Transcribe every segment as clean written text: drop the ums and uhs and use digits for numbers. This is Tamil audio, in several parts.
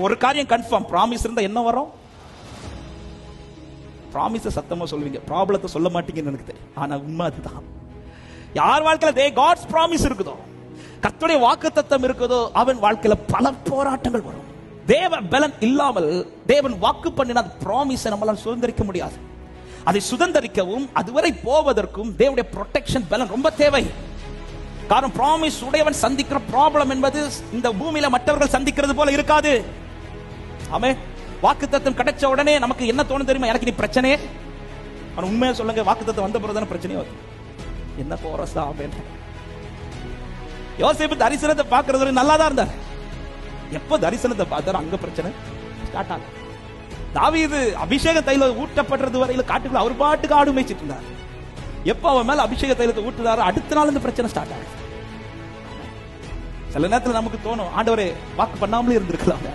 ஒரு காரியம் கன்ஃபார்ம், பிராமிஸ் இருந்தா என்ன வரும்? பிராமிஸ் சத்தமா சொல்லுவீங்க, ப்ராப்ளத்தை சொல்ல மாட்டீங்கன்னு எனக்கு தெரியும். ஆனா உண்மை அதுதான். யார் வாழ்க்கையில காட்ஸ் பிராமிஸ் இருக்குதோ, கர்த்தருடைய வாக்குத்தத்தம் இருக்குதோ, அவன் வாழ்க்கையில பல போராட்டங்கள் வரும். தேவ பலன் இல்லாமல் தேவன் வாக்கு பண்ணின அந்த பிராமிஸை நம்மளால சுதந்திரிக்க முடியாது. அதை சுதந்திரிக்கவும் அதுவரை போவதற்கும் தேவனுடைய ப்ரொடெக்ஷன் பலன் ரொம்ப தேவை. காரணம், பிராமிஸ் உடையவன் சந்திக்கிற ப்ராப்ளம் என்பது இந்த பூமியில மற்றவர்கள் சந்திக்கிறது போல இருக்காது. ஆமென். வாக்குத்தத்தம் கிடைச்ச உடனே நமக்கு என்ன தோணும் தெரியுமா? எனக்கு நீ பிரச்சனையே. ஆனா உண்மையா சொல்லுங்க, வாக்குத்தத்தம் வந்த பிறகு தானே பிரச்சனையே வருது. என்ன கோரஸ் தான். ஆமென். யோசேப்பு தரிசனத்தை பார்க்கிறது நல்லா தான் இருந்தார். எப்ப தரிசனத்தை பார்த்தாரு அங்க பிரச்சனை ஸ்டார்ட் ஆகும். தாவீது அபிஷேக தைலம் ஊட்டப்படுறது வரையில காட்டுக்குள்ள அவர் பாட்டுக்கு ஆடு மேய்ச்சிட்டு இருந்தார். எப்ப அவன் மேல அபிஷேக தைலத்தை ஊட்டுறாரு, அடுத்த நாள் இந்த பிரச்சனை ஸ்டார்ட் ஆகும். சில நேரத்தில் நமக்கு தோணும், ஆண்டவரே வாக்கு பண்ணாமலே இருந்திருக்கலாம்.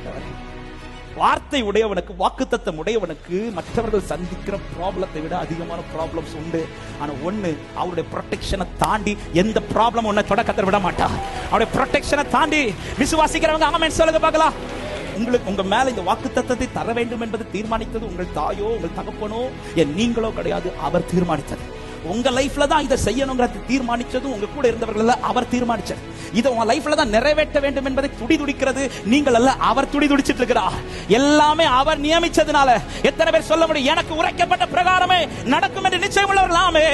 வார்த்தை உடையவனுக்கு, வாக்குத்தத்தம் உடையவனுக்கு மற்றவர்கள் சந்திக்கிற ப்ராப்ளத்தை விட அதிகமான ப்ராப்ளம்ஸ் உண்டு. ஆனா ஒண்ணு, அவருடைய ப்ரொடெக்ஷனை தாண்டி எந்த ப்ராப்ளம் உன்னை தொட கத்தர் விட மாட்டார். அவருடைய ப்ரொடெக்ஷனை தாண்டி விசுவாசிக்கிறவங்க ஆமென் சொல்லுங்க பார்க்கலாம். உங்களுக்கு உங்க மேல இந்த வாக்குத்தத்தத்தை தர வேண்டும் என்பது தீர்மானித்தது உங்கள் தாயோ உங்கள் தகப்பனோ நீங்களோ கிடையாது, அவர் தீர்மானித்தது. உங்க லைஃப்ல தான் இதை செய்யணுங்கிறது தீர்மானிச்சது உங்க கூட இருந்தவர்கள் அவர் தீர்மானிச்சது. இதை உங்க லைஃப்ல தான் நிறைவேற்ற வேண்டும் என்பதை துடிதுடிக்கிறது நீங்கள் அல்ல, அவர் துடிதுடிச்சிட்டு இருக்கிறார். எல்லாமே அவர் நியமிச்சதுனால எத்தனை பேர் சொல்ல முடியும், எனக்கு உரைக்கப்பட்ட பிரகாரமே நடக்கும் என்று நிச்சயம் உள்ளவர்களாமே.